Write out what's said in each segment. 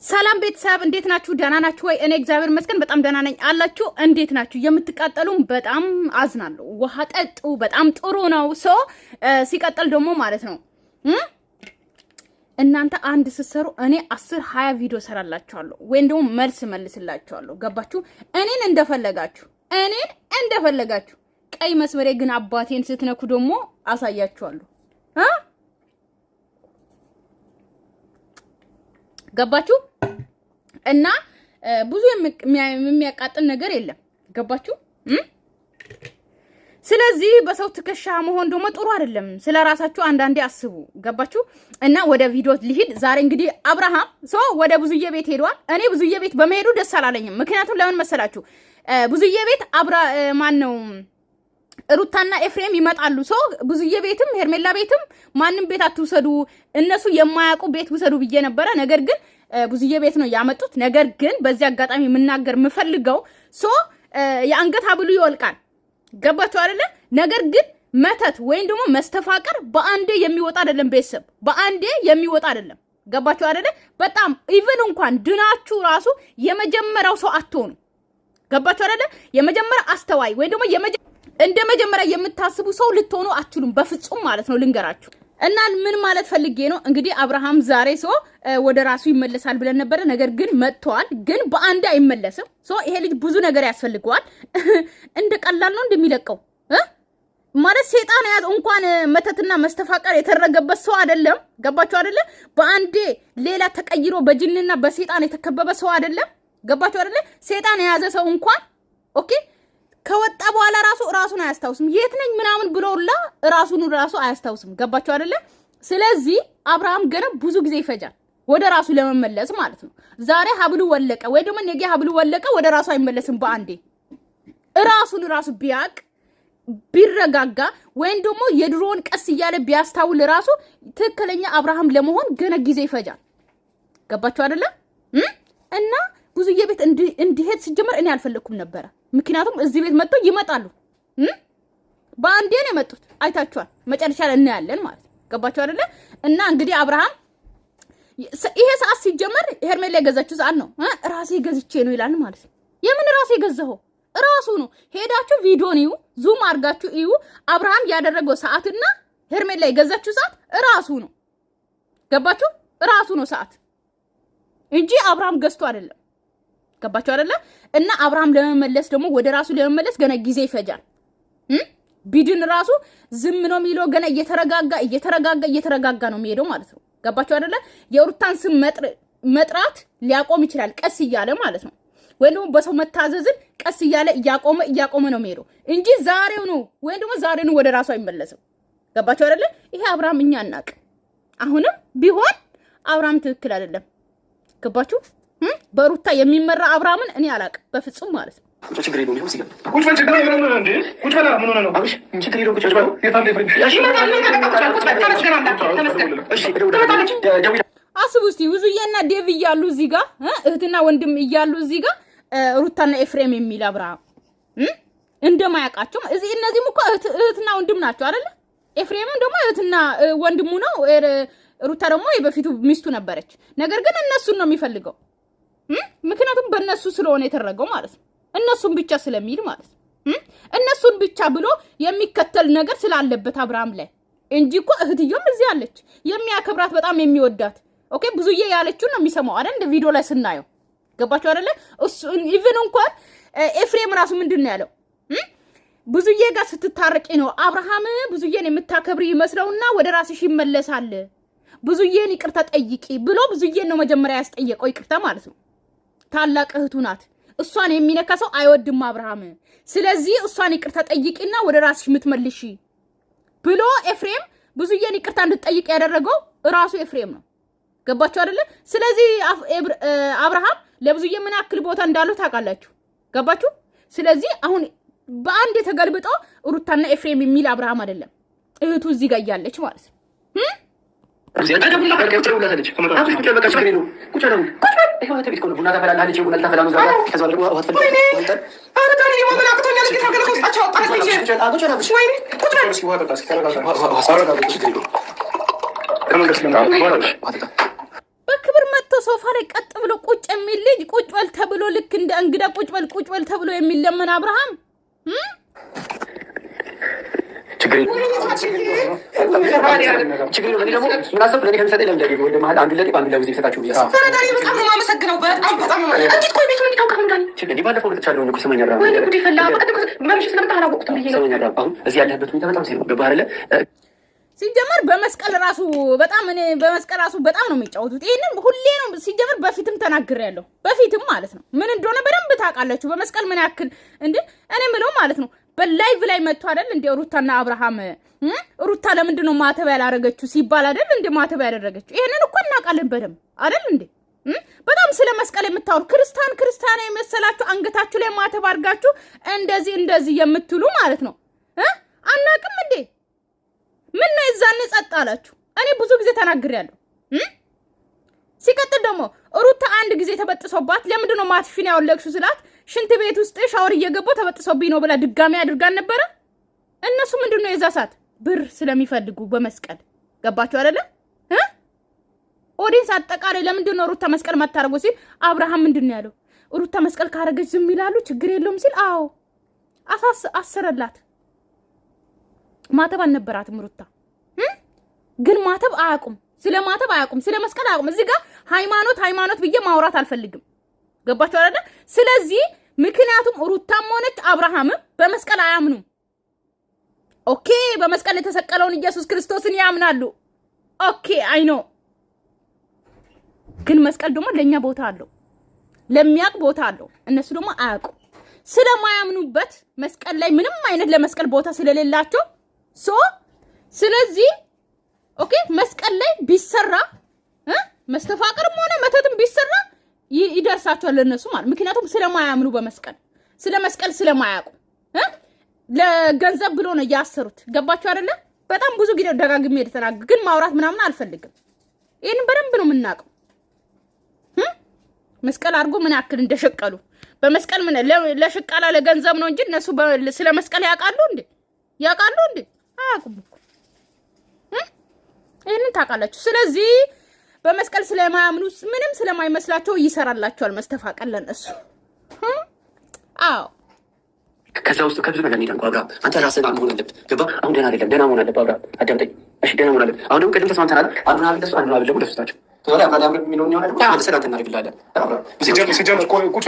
ሰላም ቤተሰብ እንዴት ናችሁ? ደህና ናችሁ ወይ? እኔ እግዚአብሔር ይመስገን በጣም ደህና ነኝ። አላችሁ እንዴት ናችሁ? የምትቃጠሉም በጣም አዝናለሁ። ውሃ ጠጡ፣ በጣም ጥሩ ነው። ሲቀጥል ደግሞ ማለት ነው እናንተ አንድ ስትሰሩ እኔ 10-20 ቪዲዮ ሰራላችኋለሁ ወይም ደግሞ መልስ መልስላችኋለሁ። ገባችሁ? እኔን እንደፈለጋችሁ ቀይ መስመሬ ግን አባቴን ስትነኩ ደግሞ አሳያችኋለሁ። ገባችሁ? እና ብዙ የሚያቃጥል ነገር የለም። ገባችሁ? ስለዚህ በሰው ትከሻ መሆን ደግሞ ጥሩ አይደለም። ስለራሳችሁ አንዳንዴ አስቡ። ገባችሁ? እና ወደ ቪዲዮ ልሂድ። ዛሬ እንግዲህ አብርሃም ወደ ብዙዬ ቤት ሄዷል። እኔ ብዙዬ ቤት በመሄዱ ደስ አላለኝም። ምክንያቱም ለምን መሰላችሁ? ብዙዬ ቤት ማን ነው ሩታና ኤፍሬም ይመጣሉ። ብዙዬ ቤትም ሄርሜላ ቤትም ማንም ቤት አትውሰዱ፣ እነሱ የማያውቁ ቤት ውሰዱ ብዬ ነበረ። ነገር ግን ብዙዬ ቤት ነው ያመጡት። ነገር ግን በዚህ አጋጣሚ የምናገር የምፈልገው የአንገት ሀብሉ ይወልቃል። ገባችሁ አይደለ? ነገር ግን መተት ወይም ደግሞ መስተፋቀር በአንዴ የሚወጣ አይደለም። ቤተሰብ በአንዴ የሚወጣ አይደለም። ገባችሁ አይደለ? በጣም ኢቭን እንኳን ድናችሁ ራሱ የመጀመሪያው ሰው አትሆኑ። ገባችሁ አይደለ? የመጀመሪያ አስተዋይ ወይም ደግሞ እንደ መጀመሪያ የምታስቡ ሰው ልትሆኑ አትችሉም በፍጹም ማለት ነው። ልንገራችሁ እና ምን ማለት ፈልጌ ነው እንግዲህ አብርሃም ዛሬ ወደ ራሱ ይመለሳል ብለን ነበረ። ነገር ግን መጥቷል። ግን በአንድ አይመለስም። ይሄ ልጅ ብዙ ነገር ያስፈልገዋል። እንደ ቀላል ነው እንደሚለቀው ማለት ሰይጣን ያዝ እንኳን መተትና መስተፋቀር የተረገበት ሰው አይደለም። ገባችሁ አይደለ? በአንዴ ሌላ ተቀይሮ በጅንና በሰይጣን የተከበበ ሰው አይደለም። ገባችሁ አይደለ? ሰይጣን የያዘ ሰው እንኳን ኦኬ ከወጣ በኋላ ራሱን አያስታውስም። የት ነኝ ምናምን ብሎላ ራሱን አያስታውስም። ገባችሁ አይደለ? ስለዚህ አብርሃም ገና ብዙ ጊዜ ይፈጃል ወደ ራሱ ለመመለስ ማለት ነው። ዛሬ ሀብሉ ወለቀ ወይ ደግሞ ነገ ሀብሉ ወለቀ ወደ ራሱ አይመለስም። በአንዴ ራሱን ቢያቅ ቢረጋጋ ወይም ደግሞ የድሮውን ቀስ እያለ ቢያስታውል ራሱ ትክክለኛ አብርሃም ለመሆን ገና ጊዜ ይፈጃል። ገባችሁ አይደለ? እና ብዙዬ ቤት እንዲሄድ ሲጀመር እኔ አልፈለኩም ነበረ። ምክንያቱም እዚህ ቤት መጥተው ይመጣሉ። በአንዴ ነው የመጡት። አይታችኋል። መጨረሻ ላይ እናያለን ማለት ነው። ገባችሁ አይደለ? እና እንግዲህ አብርሃም ይሄ ሰዓት ሲጀመር ሄርሜላ የገዛችው ሰዓት ነው። ራሴ ገዝቼ ነው ይላል ማለት ነው። የምን ራሴ ገዛው? ራሱ ነው። ሄዳችሁ ቪዲዮን እዩ፣ ዙም አድርጋችሁ እዩ። አብርሃም ያደረገው ሰዓትና ሄርሜላ የገዛችው ሰዓት ራሱ ነው። ገባችሁ? ራሱ ነው ሰዓት እንጂ አብርሃም ገዝቶ አይደለም። ገባችሁ አይደለ? እና አብርሃም ለመመለስ ደግሞ ወደ ራሱ ለመመለስ ገና ጊዜ ይፈጃል። ቢድን ራሱ ዝም ነው የሚለው ገና እየተረጋጋ ነው የሚሄደው ማለት ነው። ገባችሁ አይደለ? የሩታን ስም መጥራት ሊያቆም ይችላል ቀስ እያለ ማለት ነው። ወይም ደግሞ በሰው መታዘዝን ቀስ እያለ እያቆመ ነው የሚሄደው እንጂ ዛሬው ነው ወይም ደግሞ ዛሬው ነው ወደ ራሱ አይመለስም። ገባችሁ አይደለ? ይሄ አብርሃም እኛ እናቅ። አሁንም ቢሆን አብርሃም ትክክል አይደለም። ገባችሁ? በሩታ የሚመራ አብርሃምን እኔ አላቅም በፍጹም ማለት ነው። አስቡ እስቲ ብዙዬና ዴቭ እያሉ እዚህ ጋር እህትና ወንድም እያሉ እዚህ ጋር ሩታና ኤፍሬም የሚል አብርሃም እንደማያውቃቸው እነዚህም እኮ እህትና ወንድም ናቸው አይደለ? ኤፍሬምም ደግሞ እህትና ወንድሙ ነው። ሩታ ደግሞ የበፊቱ ሚስቱ ነበረች። ነገር ግን እነሱን ነው የሚፈልገው። ምክንያቱም በእነሱ ስለሆነ የተደረገው ማለት ነው። እነሱን ብቻ ስለሚል ማለት ነው። እነሱን ብቻ ብሎ የሚከተል ነገር ስላለበት አብርሃም ላይ እንጂ እኮ እህትዮም እዚህ አለች የሚያከብራት በጣም የሚወዳት ኦኬ። ብዙዬ ያለችውን ነው የሚሰማው አይደል? እንደ ቪዲዮ ላይ ስናየው ገባችሁ አይደለ? እሱ ኢቭን እንኳን ኤፍሬም ራሱ ምንድን ነው ያለው? ብዙዬ ጋር ስትታረቂ ነው አብርሃም ብዙዬን የምታከብሪ ይመስለውና ወደ ራስሽ ይመለሳል። ብዙዬን ይቅርታ ጠይቂ ብሎ ብዙዬን ነው መጀመሪያ ያስጠየቀው። ይቅርታ ማለት ነው። ታላቅ እህቱ ናት። እሷን የሚነካ ሰው አይወድም አብርሃም። ስለዚህ እሷን ይቅርታ ጠይቂና ወደ ራስሽ ምትመልሺ ብሎ ኤፍሬም ብዙዬን ይቅርታ እንድትጠይቅ ያደረገው ራሱ ኤፍሬም ነው። ገባችሁ አይደለ? ስለዚህ አብርሃም ለብዙዬ ምን ያክል ቦታ እንዳለው ታውቃላችሁ። ገባችሁ? ስለዚህ አሁን በአንድ ተገልብጦ ሩታና ኤፍሬም የሚል አብርሃም አይደለም፣ እህቱ እዚህ ጋር እያለች ማለት ነው። በክብር መጥቶ ሶፋ ላይ ቀጥ ብሎ ቁጭ የሚል ልጅ ቁጭ በል ተብሎ ልክ እንደ እንግዳ ቁጭ በል ተብሎ የሚለመን አብርሃም ችግር ሲጀመር በመስቀል ራሱ በጣም ነው የሚጫወቱት። ይሄንን ሁሌ ነው ሲጀመር በፊትም ተናግሬያለሁ። በፊትም ማለት ነው ምን እንደሆነ በደንብ ታውቃላችሁ። በመስቀል ምን ያክል እንዴ እኔ ምለው ማለት ነው በላይቭ ላይ መጥቶ አይደል እንደ ሩታና አብርሃም ሩታ ለምንድን ነው ማተብ ያላረገችው ሲባል አይደል እንደ ማተብ ያደረገችው። ይሄንን እኮ እናውቃለን በደንብ አይደል እንዴ በጣም ስለ መስቀል የምታወሩ ክርስቲያን የመሰላችሁ አንገታችሁ ላይ ማተብ አድርጋችሁ እንደዚህ የምትሉ ማለት ነው አናውቅም እንዴ ምን ነው ይዛን ጸጥ አላችሁ? እኔ ብዙ ጊዜ ተናግሬያለሁ። ሲቀጥል ደግሞ ሩታ አንድ ጊዜ ተበጥሶባት ለምንድን ነው ማትሽን ያወለቅሽው ስላት ሽንት ቤት ውስጥ ሻወር እየገባው ተበጥሶብኝ ነው ብላ ድጋሚ አድርጋን ነበር። እነሱ ምንድነው የዛ ሰዓት ብር ስለሚፈልጉ በመስቀል ገባችሁ አይደለ? ኦዲንስ አጠቃላይ ለምንድን ነው ሩታ መስቀል ማታረጉ ሲል አብርሃም ምንድነው ያለው? ሩታ መስቀል ካረገች ዝም ይላሉ ችግር የለውም ሲል አዎ አሰረላት። ማተብ አልነበራትም ሩታ ግን ማተብ አያውቁም፣ ስለ ማተብ አያውቁም፣ ስለ መስቀል አያውቁም። እዚህ ጋር ሃይማኖት ብዬ ማውራት አልፈልግም። ገባችሁ አይደለ? ስለዚህ ምክንያቱም ሩታም ሆነች አብርሃምም በመስቀል አያምኑም። ኦኬ በመስቀል የተሰቀለውን ኢየሱስ ክርስቶስን ያምናሉ። ኦኬ አይ ኖ ግን መስቀል ደግሞ ለኛ ቦታ አለው፣ ለሚያቅ ቦታ አለው። እነሱ ደግሞ አያውቁም። ስለማያምኑበት መስቀል ላይ ምንም አይነት ለመስቀል ቦታ ስለሌላቸው ስለዚህ ኦኬ መስቀል ላይ ቢሰራ መስተፋቅርም ሆነ መተትም ቢሰራ ይደርሳቸዋል ለነሱ ማለት ምክንያቱም ስለማያምኑ በመስቀል ስለ መስቀል ስለማያውቁ ለገንዘብ ብሎ ነው ያሰሩት። ገባችሁ አይደለ? በጣም ብዙ ጊዜ ደጋግሜ የተናገርኩ ግን ማውራት ምናምን አልፈልግም። ይሄን በደንብ ነው የምናውቀው። መስቀል አድርጎ ምን ያክል እንደሸቀሉ በመስቀል ምን ለሽቃላ ለገንዘብ ነው እንጂ እነሱ ስለ መስቀል ያውቃሉ እንዴ? አያውቁም እኮ ይሄንን ታውቃላችሁ። ስለዚህ በመስቀል ስለማያምኑ ምንም ስለማይመስላቸው ይሰራላቸዋል መስተፋቀር ለነሱ። አዎ ከዛ ውስጥ ከብዙ ነገር ነው አብርሃም አንተ ራስህን መሆን አለብህ። ገባ? አሁን ደህና አይደለም፣ ደህና መሆን አለብህ አብርሃም። አዳምጠኝ እሺ፣ ደህና መሆን አለብህ። አሁን ደግሞ ቅድም ተስማምተናል። አብርሃም ለሱ አብርሃም ደግሞ ለሱታቸው ተወላ አብርሃም የሚለውን ነው አይደል? አንተ ሰላም እናደርግልሃለን። ሲጀምር ቁጭ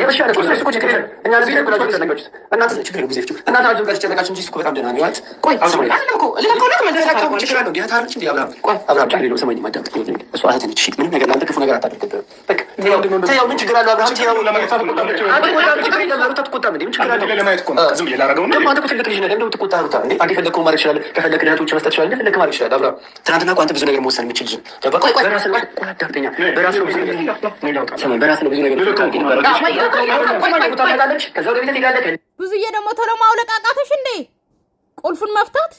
እኛ ለዚህ ነው ብላችሁ ተነጋገሩት። እናንተ ችግር ነው ጊዜፍቹ እናንተ አጅም ጋር ተጨነቃችሁ እንጂ እሱ በጣም ደህና ነው ማለት ቆይ አልለም እኮ ለኮለት መደረካው ችግር ነው ዲያታ አይደል እንዴ? አብርሃም ችግር የለውም። ሰማኝ ማዳምጥ ነው እሱ አህተን እሺ፣ ምንም ነገር ለአንተ ክፉ ነገር አታደርግብህ። በቃ ያው ምን ችግር አለው አብርሃም? ያው ለማለት ነው ተቆጣ ምን ችግር አለው? ለማየት እኮ ዝም ብዬ ላደርገው ነው። አንተ እኮ ትልቅ ልጅ ነህ፣ እንደው ተቆጣ ሩታ እንዴ? አንተ የፈለግከው ማድረግ ይችላል። ከፈለግህ እህቶች መስጠት ይችላል። እንደፈለግህ ማድረግ ይችላል። አብርሃም ትናንትና እኮ አንተ ብዙ ነገር መወሰን የምችል ልጅ ገባ? በራስህ ነው አዳምጠኛ በራስህ ነው ብዙ ነገር ብዙዬ ደግሞ ቶሎ ማውለቅ አቃተሽ እንዴ? ቁልፉን መፍታት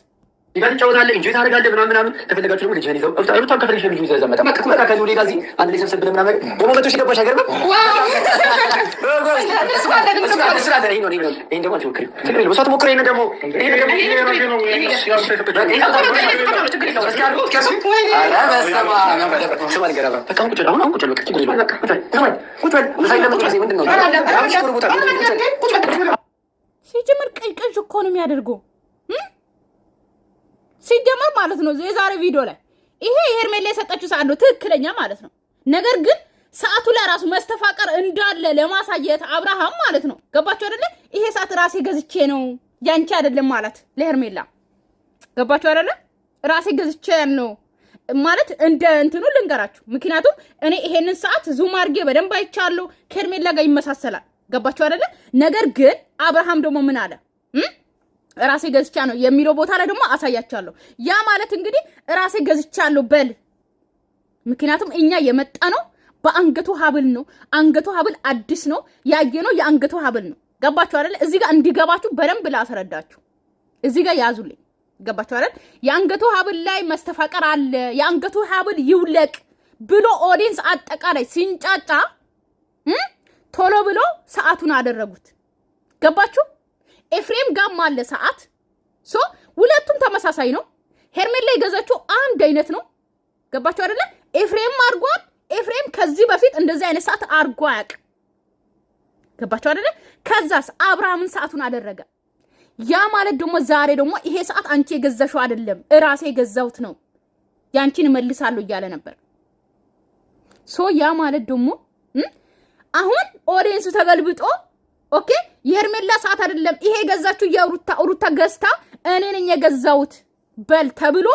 ይጋጫውታለህ እንጂ ታደርጋለህ ምናምን ከፈለጋችሁ ደግሞ ልጅህን ይዘው ሩታም ከፈለግሽ ልጅ ይዘው ዘመጣ መጣ ከሉሊ ጋር እዚህ አንድ ላይ ሰብሰብ ብለን ምናምን ደግሞ መቶ ሺህ ገባሽ አይገርምም? ይሄን ደግሞ አትሞክሪው። ችግር የለውም። እሷ ትሞክረው። ይሄን ደግሞ ሲጀምር ቅዥቅዥ እኮ ነው የሚያደርገው ሲጀመር ማለት ነው። የዛሬ ቪዲዮ ላይ ይሄ ሄርሜላ የሰጠችው ሰዓት ነው ትክክለኛ ማለት ነው። ነገር ግን ሰዓቱ ላይ ራሱ መስተፋቀር እንዳለ ለማሳየት አብርሃም ማለት ነው ገባችሁ አይደለ? ይሄ ሰዓት ራሴ ገዝቼ ነው ያንቺ አይደለም ማለት ለሄርሜላ ገባችሁ አይደለ? ራሴ ገዝቼ ነው ማለት እንደ እንትኑ ልንገራችሁ። ምክንያቱም እኔ ይሄንን ሰዓት ዙም አድርጌ በደንብ አይቻለሁ። ከሄርሜላ ጋር ይመሳሰላል። ገባችሁ አይደለ? ነገር ግን አብርሃም ደግሞ ምን አለ ራሴ ገዝቻለሁ የሚለው ቦታ ላይ ደግሞ አሳያቻለሁ። ያ ማለት እንግዲህ ራሴ ገዝቻለሁ በል። ምክንያቱም እኛ የመጣ ነው በአንገቱ ሀብል ነው። አንገቱ ሀብል አዲስ ነው ያየነው የአንገቱ ሀብል ነው። ገባችሁ አይደለ? እዚህ ጋር እንዲገባችሁ በደንብ ላስረዳችሁ። እዚህ ጋር ያዙልኝ። ገባችሁ አይደል? የአንገቱ ሀብል ላይ መስተፋቀር አለ፣ የአንገቱ ሀብል ይውለቅ ብሎ ኦዲየንስ አጠቃላይ ሲንጫጫ ቶሎ ብሎ ሰዓቱን አደረጉት። ገባችሁ? ኤፍሬም ጋም አለ ሰዓት። ሶ ሁለቱም ተመሳሳይ ነው። ሄርሜላ የገዛችው አንድ አይነት ነው። ገባችሁ አይደለ? ኤፍሬም አርጓል። ኤፍሬም ከዚህ በፊት እንደዚህ አይነት ሰዓት አርጓ ያቅ። ገባችሁ አይደለ? ከዛስ አብርሃምን ሰዓቱን አደረገ። ያ ማለት ደግሞ ዛሬ ደግሞ ይሄ ሰዓት አንቺ የገዛሽው አይደለም እራሴ የገዛውት ነው ያንቺን መልሳለሁ እያለ ነበር። ሶ ያ ማለት ደግሞ አሁን ኦዲየንሱ ተገልብጦ ኦኬ የሄርሜላ ሰዓት አይደለም ይሄ የገዛችው የሩታ ገዝታ እኔ ነኝ የገዛውት በል ተብሎ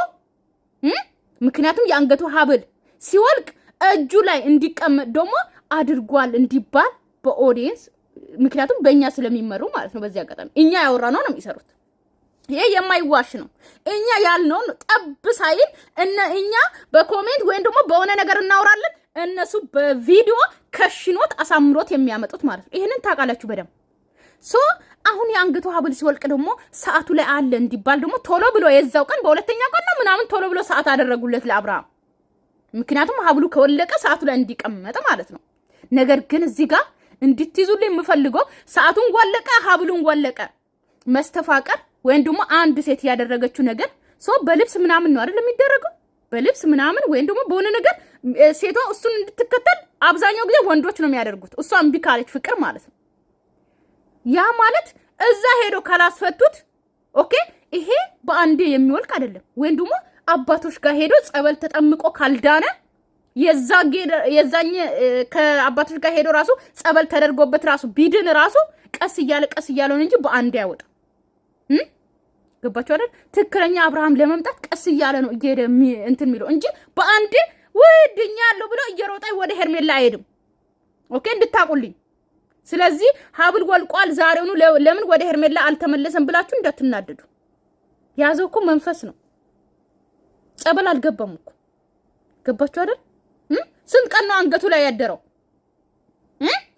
ምክንያቱም የአንገቱ ሀብል ሲወልቅ እጁ ላይ እንዲቀመጥ ደግሞ አድርጓል እንዲባል በኦዲየንስ ምክንያቱም በእኛ ስለሚመሩ ማለት ነው። በዚህ አጋጣሚ እኛ ያወራነው ነው የሚሰሩት። ይሄ የማይዋሽ ነው። እኛ ያልነው ጠብ ሳይል እኛ በኮሜንት ወይም ደግሞ በሆነ ነገር እናወራለን፣ እነሱ በቪዲዮ ከሽኖት አሳምሮት የሚያመጡት ማለት ነው። ይሄንን ታውቃላችሁ በደምብ። ሶ አሁን የአንገቱ ሀብል ሲወልቅ ደግሞ ሰዓቱ ላይ አለ እንዲባል ደግሞ ቶሎ ብሎ የዛው ቀን በሁለተኛው ቀን ነው ምናምን ቶሎ ብሎ ሰዓት አደረጉለት ለአብርሃም። ምክንያቱም ሀብሉ ከወለቀ ሰዓቱ ላይ እንዲቀመጥ ማለት ነው። ነገር ግን እዚህ ጋር እንድትይዙልኝ የምፈልገው ሰዓቱን ወለቀ ሀብሉን ወለቀ መስተፋቀር ወይም ደግሞ አንድ ሴት ያደረገችው ነገር ሶ በልብስ ምናምን ነው አይደል የሚደረገው? በልብስ ምናምን ወይም ደግሞ በሆነ ነገር ሴቷ እሱን እንድትከተል አብዛኛው ጊዜ ወንዶች ነው የሚያደርጉት። እሷ እምቢ ካለች ፍቅር ማለት ነው። ያ ማለት እዛ ሄዶ ካላስፈቱት ኦኬ ይሄ በአንዴ የሚወልቅ አይደለም። ወይም ደግሞ አባቶች ጋር ሄዶ ጸበል ተጠምቆ ካልዳነ የዛኝ ከአባቶች ጋር ሄዶ ራሱ ጸበል ተደርጎበት ራሱ ቢድን ራሱ ቀስ እያለ ነው እንጂ በአንዴ አይወጣ። ገባችሁ አይደል? ትክክለኛ አብርሃም ለመምጣት ቀስ እያለ ነው እየሄደ እንትን የሚለው እንጂ በአንዴ ወድኛለሁ ብሎ እየሮጠ ወደ ሄርሜላ አይሄድም። ኦኬ እንድታቁልኝ። ስለዚህ ሀብል ወልቋል ዛሬውኑ ለምን ወደ ሄርሜላ አልተመለሰም ብላችሁ እንዳትናደዱ። ያዘው እኮ መንፈስ ነው። ጸበል አልገባም እኮ። ገባችሁ አይደል? ስንት ቀን ነው አንገቱ ላይ ያደረው?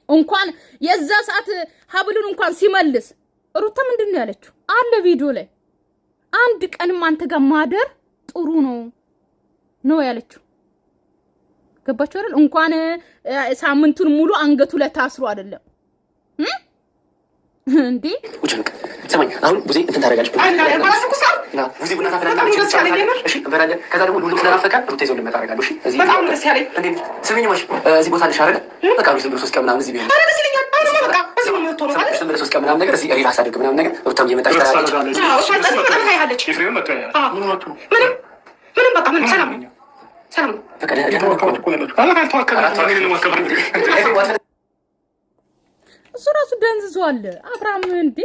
እንኳን የዛ ሰዓት ሀብሉን እንኳን ሲመልስ ሩታ ምንድነው ያለችው? አለ ቪዲዮ ላይ አንድ ቀንም አንተ ጋር ማደር ጥሩ ነው ያለችው። ገባችሁ አይደል? እንኳን ሳምንቱን ሙሉ አንገቱ ላይ ታስሮ አይደለም እንዴ? ሰማኝ። አሁን ብዙ እንትን ታደርጋለች። ብዙ ቡና ታፈላልጋለች። እሺ እንበላለን። ከዛ ደግሞ ሁሉም ስለናፈቀ ሩታ ይዞ ልመጣ አደርጋለሁ። እሺ እዚህ በጣም ደስ ያለኝ እንዴ ስሚኝ ማሽ እዚህ ቦታ ልሻረለ በቃ ብዙ ሶስት ቀን ምናምን እዚህ ቢሆን አረ ደስ ይለኛል። አረ በቃ እዚህ ነው የምትወሩ አይደል? ሶስት ቀን ምናምን ነገር እዚህ ሪላክስ አድርግ ምናምን ነገር ሩታም እየመጣች ታደርጋለች። አዎ እሷ በጣም ታያለች። ምንም በቃ ምንም ሰላም በቃ እሱ ራሱ ደንዝዟል። አብርሃም እንዴ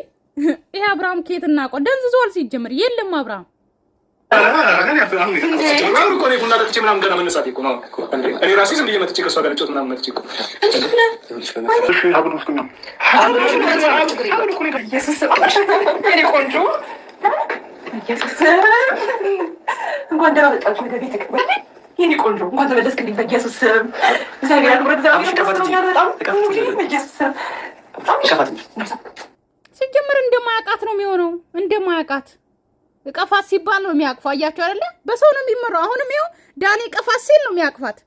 ይሄ አብርሃም ከየት እናውቀው? ደንዝዟል። ሲጀምር የለም አብርሃም የኔ ቆንጆ እንኳን ተመለስክልኝ። በኢየሱስ ስም እግዚአብሔር ያክብረክ። ሲጀምር እንደማያውቃት ነው የሚሆነው። እንደማያውቃት እቀፋት ሲባል ነው የሚያቅፋ። አያችሁ አይደለ? በሰው ነው የሚመራው። አሁንም ይኸው ዳኒ እቀፋት ሲል ነው የሚያቅፋት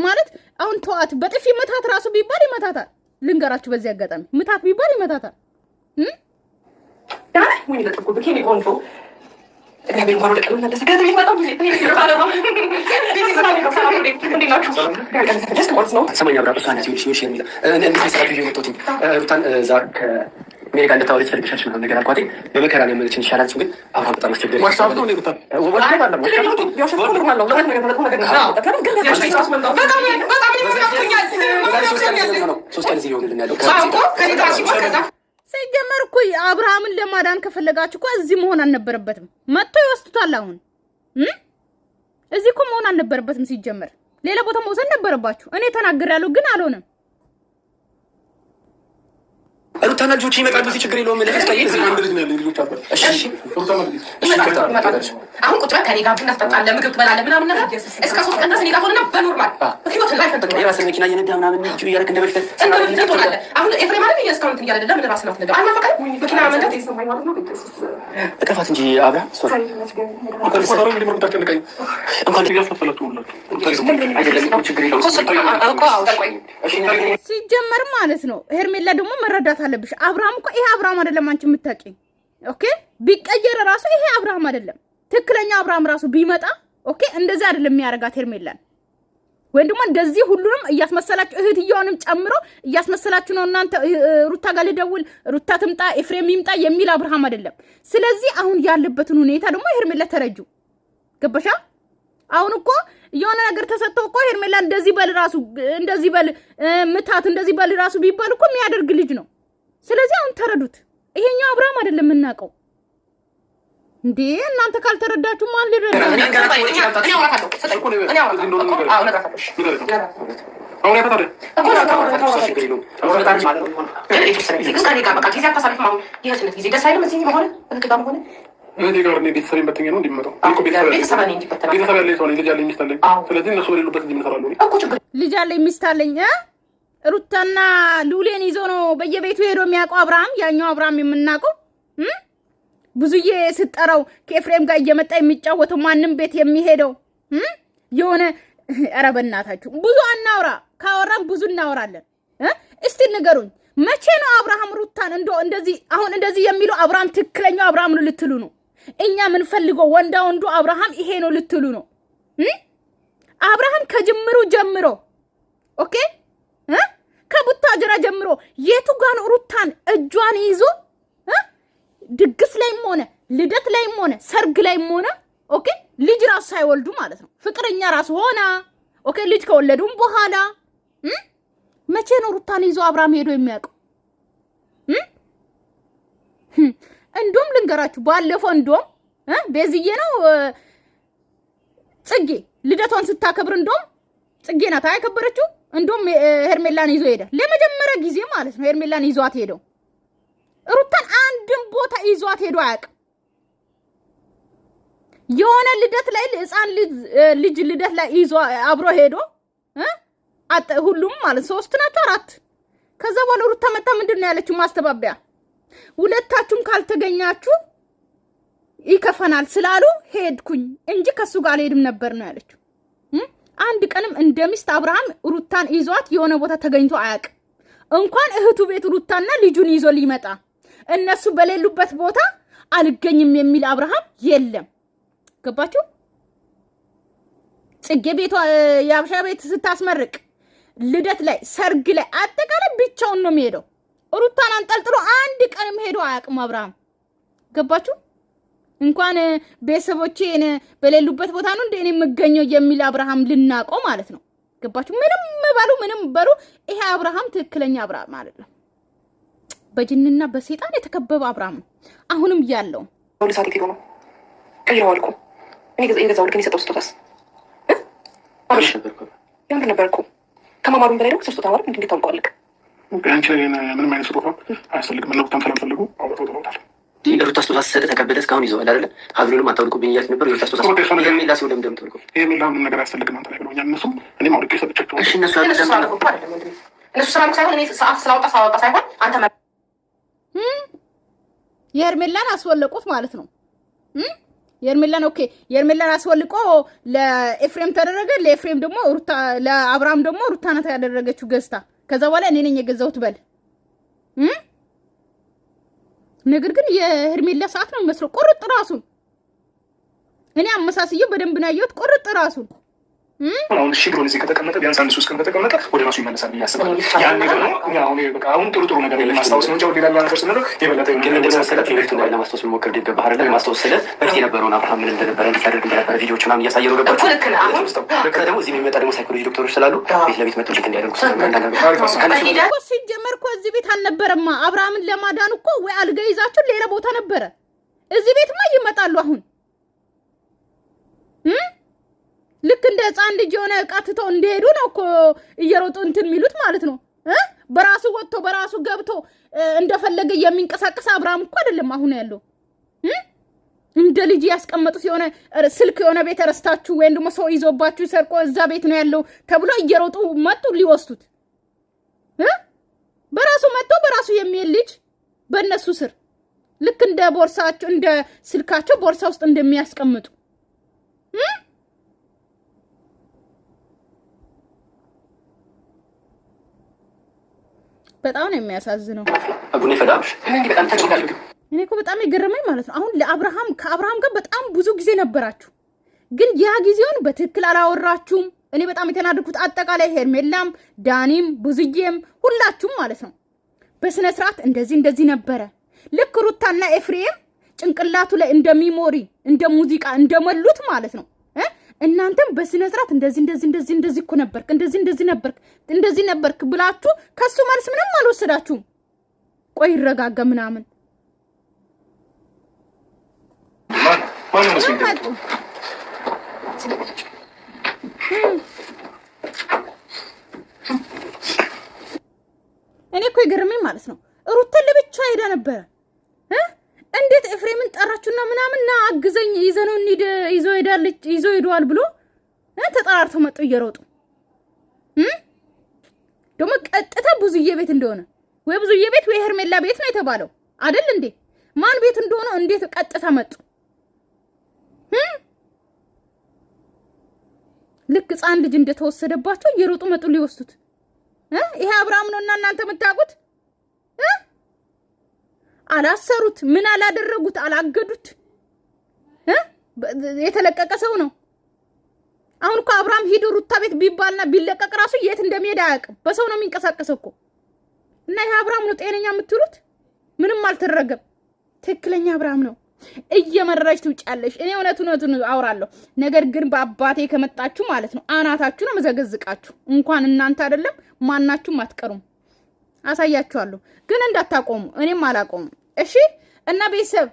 ማለት። አሁን ተዋት። በጥፊ ምታት ራሱ ቢባል ይመታታል። ልንገራችሁ በዚህ አጋጣሚ ምታት ቢባል ይመታታል። ዳኒ ወይ ለጥቁብ የኔ ቆንጆ እግዚአብሔር እንኳን ወደ ቀለና ደስ ከዚህ በጣም ብዙ ሰማኝ አብራ እሷ ናት ይኸውልሽ የሚለው እንዴት መሰላችሁ ይዤ የመጣሁት ሩታን እዛ ከሜሪካ እንድታወሪ ትፈልግሻለች ምናምን ነገር አልኳት። በመከራ ነው የምልሽ ይሻላል። ግን አብራ በጣም አስቸገረኝ። ዋትስአፕ ነው ሩታ ሶስት ቀን እዚህ ሊሆንልን ያለው ሲጀመር እኮ አብርሃምን ለማዳን ከፈለጋችሁ እኮ እዚህ መሆን አልነበረበትም። መጥቶ ይወስዱታል። አሁን እዚህ እኮ መሆን አልነበረበትም። ሲጀመር ሌላ ቦታ መውሰድ ነበረባችሁ። እኔ ተናግሬያለሁ ግን አልሆነም። ሩታና ልጆች ይመጣሉ። እዚህ ችግር የለውም። ለፍስ ቀይ እዚህ አንድ ልጅ ነው ያለኝ ልጆች አሉ። እሺ አሁን ቁጭ በል ከኔ ጋር ቡና ትጠጣለህ፣ ምግብ ትበላለህ ምናምን ነገር እስከ 3 ቀን ድረስ እኔ ጋር ሆነና በኖርማል ህይወት ላይ ፈጥቅ የራስን መኪና እየነዳ ምናምን እጁ እያደረክ እንደበፊት ትሆናለህ። አሁን ኤፍሬም ማለት እያስካውንት እያለ ለምን ራስህ ነው ትነዳ አልናፈቀህም? መኪና መንዳት እቀፋት እንጂ አብራ ሲጀመር ማለት ነው። ሄርሜላ ደግሞ መረዳት አለብሽ። አብርሃም እኮ ይሄ አብርሃም አይደለም አንቺ የምታውቂው። ኦኬ ቢቀየር ራሱ ይሄ አብርሃም አይደለም። ትክክለኛ አብርሃም ራሱ ቢመጣ ኦኬ እንደዚህ አይደለም የሚያረጋት ሄርሜላን። ወይም ደግሞ እንደዚህ ሁሉንም እያስመሰላችሁ እህትየውንም ጨምሮ እያስመሰላችሁ ነው እናንተ። ሩታ ጋር ልደውል፣ ሩታ ትምጣ፣ ኤፍሬም ይምጣ የሚል አብርሃም አይደለም። ስለዚህ አሁን ያለበትን ሁኔታ ደግሞ ሄርሜላ ተረጁ። ገባሻ? አሁን እኮ የሆነ ነገር ተሰጥቶ እኮ ሄርሜላ እንደዚህ በል ራሱ እንደዚህ በል ምታት እንደዚህ በል ራሱ ቢባል እኮ የሚያደርግ ልጅ ነው። ስለዚህ አሁን ተረዱት። ይሄኛው አብርሃም አይደለም የምናውቀው። እንዴ እናንተ ካልተረዳችሁ ማን ሊረዳ? ልጅ አለኝ ሚስት አለኝ። ሩታና ሉሌን ይዞ ነው በየቤቱ ሄዶ የሚያውቀው አብርሃም። ያኛው አብርሃም የምናውቀው ብዙዬ ስጠራው ከኤፍሬም ጋር እየመጣ የሚጫወተው ማንም ቤት የሚሄደው የሆነ ኧረ በእናታችሁ ብዙ አናውራ። ካወራን ብዙ እናወራለን። እስቲ ንገሩኝ፣ መቼ ነው አብርሃም ሩታን እንደዚህ አሁን እንደዚህ የሚለው አብርሃም ትክክለኛው አብርሃም ነው ልትሉ ነው? እኛ ምን ፈልገው ወንዳ ወንዱ አብርሃም ይሄ ነው ልትሉ ነው? አብርሃም ከጅምሩ ጀምሮ ኦኬ ከቡታጀራ ጀምሮ የቱ ጋር ነው ሩታን እጇን ይዞ ድግስ ላይም ሆነ ልደት ላይም ሆነ ሰርግ ላይም ሆነ ኦኬ ልጅ ራሱ ሳይወልዱ ማለት ነው ፍቅረኛ ራሱ ሆና ኦኬ ልጅ ከወለዱም በኋላ መቼ ነው ሩታን ይዞ አብርሃም ሄዶ የሚያውቀው? እንደውም ልንገራችሁ ባለፈው እንደውም በዚዬ ነው ጽጌ ልደቷን ስታከብር እንደውም ጽጌ ናት ያከበረችው። እንደውም ሄርሜላን ይዞ ሄደ ለመጀመሪያ ጊዜ ማለት ነው። ሄርሜላን ይዟት ሄደው ሩታን አንድም ቦታ ይዟት ሄዶ አያውቅም። የሆነ ልደት ላይ ህፃን ልጅ ልደት ላይ ይዞ አብሮ ሄዶ ሁሉም ማለት 3 ናቸው 4። ከዛ በኋላ ሩታ መጣ ምንድነው ያለችው ማስተባበያ? ሁለታችሁም ካልተገኛችሁ ይከፈናል ስላሉ ሄድኩኝ እንጂ ከሱ ጋር አልሄድም ነበር ነው ያለችው። አንድ ቀንም እንደሚስት አብርሃም ሩታን ይዟት የሆነ ቦታ ተገኝቶ አያውቅም። እንኳን እህቱ ቤት ሩታና ልጁን ይዞ ሊመጣ እነሱ በሌሉበት ቦታ አልገኝም የሚል አብርሃም የለም። ገባችሁ? ጽጌ ቤቷ የአብሻ ቤት ስታስመርቅ ልደት ላይ ሰርግ ላይ አጠቃላይ ብቻውን ነው የሚሄደው። ሩታን አንጠልጥሎ አንድ ቀንም ሄዶ አያውቅም አብርሃም። ገባችሁ? እንኳን ቤተሰቦቼን በሌሉበት ቦታ ነው እንደ እኔ የምገኘው የሚል አብርሃም ልናቀው ማለት ነው። ገባችሁ? ምንም በሉ ይሄ አብርሃም ትክክለኛ አብርሃም አይደለም። በጅንና በሰይጣን የተከበበ አብርሃም ነው አሁንም ያለው። ሁሉ ሰዓት ይሄዱ ነው ቀይረዋል እኮ እኔ የገዛው ልክ የሰጠው ስጦታስ ያንተ ነበርኩ። ከማማሩን በላይ ደግሞ ስጦታ ማለት እንዴት ታውቀዋለህ? አንቺ ምንም አይነት ስጦታ አያስፈልግም። እና በጣም ስለምፈልጉ አውጥተውታል። ሩታ ስጦታ ስትሰጥ ተቀበለ እስካሁን ይዘዋል አይደለ? ሀብሉንም አታውልቁብኝ እያልክ ነበር። ሩታ ስጦታ ሄርሜላ ሲሆን እንደምትወልቁ ሄርሜላ ምንም ነገር አያስፈልግም አንተ ላይ ብለውኛል። እነሱም እኔም አውልቄ ሰጥቻቸው። እሺ እነሱ ስላሉ ሳይሆን እኔ ሰዓት ስላወጣ ሳይሆን አንተ የሄርሜላን አስወለቁት ማለት ነው። የሄርሜላን ኦኬ የሄርሜላን አስወልቆ ለኤፍሬም ተደረገ። ለኤፍሬም ደግሞ ሩታ ለአብርሃም ደግሞ ሩታ ናት ያደረገችው ገዝታ። ከዛ በኋላ እኔ ነኝ የገዛሁት በል ነገር ግን የሄርሜላ ሰዓት ነው የሚመስለው። ቁርጥ ራሱን እኔ አመሳስዬው በደንብ ነው ያየሁት። ቁርጥ ራሱን አሁን እሺ ብሎ እዚህ ከተቀመጠ ቢያንስ 1-3 ቀን ከተቀመጠ ወደ ራሱ ይመለሳል ብዬ አስባለሁ። ያኔ ደግሞ አሁን ጥሩ ነገር ማስታወስ ነው እንጂ ሌላ ነገር ስንለው የበለጠ እንደመሰለት በፊት ላይ ለማስታወስ ሞከር ደግ ባህር ላይ ማስታወስ ስለ በፊት የነበረውን አብርሃም ምን እንደነበረ እንዲያደርግ እንደነበረ ቪዲዮዎች ምናምን እያሳየነው ገባችሁ። ደግሞ እዚህ የሚመጣ ደግሞ ሳይኮሎጂ ዶክተሮች ስላሉ ቤት ለቤት መጥተው ቼክ እንዲያደርጉ ሲጀመር እኮ እዚህ ቤት አልነበረማ። አብርሃምን ለማዳን እኮ ወይ አልጋ ይዛችሁ ሌላ ቦታ ነበረ። እዚህ ቤትማ ይመጣሉ አሁን ልክ እንደ ህፃን ልጅ የሆነ እቃ ትተው እንደሄዱ ነው እኮ እየሮጡ እንትን የሚሉት ማለት ነው። በራሱ ወጥቶ በራሱ ገብቶ እንደፈለገ የሚንቀሳቀስ አብርሃም እኮ አይደለም አሁን ያለው። እንደ ልጅ ያስቀመጡት የሆነ ስልክ የሆነ ቤት ረስታችሁ ወይም ደግሞ ሰው ይዞባችሁ ሰርቆ እዛ ቤት ነው ያለው ተብሎ እየሮጡ መጡ ሊወስዱት። በራሱ መጥቶ በራሱ የሚል ልጅ በእነሱ ስር ልክ እንደ ቦርሳቸው እንደ ስልካቸው ቦርሳ ውስጥ እንደሚያስቀምጡ በጣም ነው የሚያሳዝነው። አቡነ ፈዳሽ በጣም ተጨንቃለሁ። እኔ እኮ በጣም ይገርመኝ ማለት ነው። አሁን ከአብርሃም ጋር በጣም ብዙ ጊዜ ነበራችሁ፣ ግን ያ ጊዜውን በትክክል አላወራችሁም። እኔ በጣም የተናደድኩት አጠቃላይ ሄርሜላም፣ ዳኒም፣ ብዙዬም ሁላችሁም ማለት ነው በስነ ስርዓት እንደዚህ ነበረ። ልክ ሩታና ኤፍሬም ጭንቅላቱ ላይ እንደሚሞሪ እንደ ሙዚቃ እንደመሉት ማለት ነው። እናንተም በስነ ስርዓት እንደዚህ እኮ ነበርክ፣ እንደዚህ ነበርክ ብላችሁ ከሱ መልስ ምንም አልወሰዳችሁም። ቆይ ይረጋጋ ምናምን እኔ እኮ ይገርመኝ ማለት ነው። ሩታ ለብቻ ሄዳ ነበረ። እንዴት ኤፍሬምን ጠራችሁና ምናምን ና አግዘኝ ይዘነው እንሂድ ይዞ ሄዷል ብሎ ተጠራርተው መጡ እየሮጡ ደግሞ ቀጥታ ብዙዬ ቤት እንደሆነ ወይ ብዙዬ ቤት ወይ ሄርሜላ ቤት ነው የተባለው አይደል እንዴ? ማን ቤት እንደሆነ እንዴት ቀጥታ መጡ? ልክ ሕፃን ልጅ እንደተወሰደባቸው እየሮጡ መጡ ሊወስዱት። ይሄ አብርሃም ነውና እናንተ የምታውቁት። አላሰሩት፣ ምን አላደረጉት፣ አላገዱት። የተለቀቀ ሰው ነው። አሁን እኮ አብርሃም ሂዶ ሩታ ቤት ቢባልና ቢለቀቅ ራሱ የት እንደሚሄድ አያውቅም። በሰው ነው የሚንቀሳቀሰው እኮ። እና ይሄ አብርሃም ነው ጤነኛ የምትሉት? ምንም አልተደረገም። ትክክለኛ አብርሃም ነው። እየመረረች ትውጫለሽ። እኔ እውነቱን አውራለሁ። ነገር ግን በአባቴ ከመጣችሁ ማለት ነው አናታችሁ ነው መዘገዝቃችሁ። እንኳን እናንተ አይደለም ማናችሁም አትቀሩም። አሳያችኋለሁ። ግን እንዳታቆሙ፣ እኔም አላቆሙ። እሺ። እና ቤተሰብ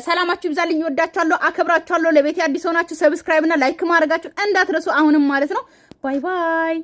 ሰላማችሁ ይብዛልኝ። ወዳችኋለሁ፣ አከብራችኋለሁ። ለቤቴ አዲስ ሆናችሁ ሰብስክራይብ እና ላይክ ማድረጋችሁን እንዳትረሱ። አሁንም ማለት ነው ባይ ባይ።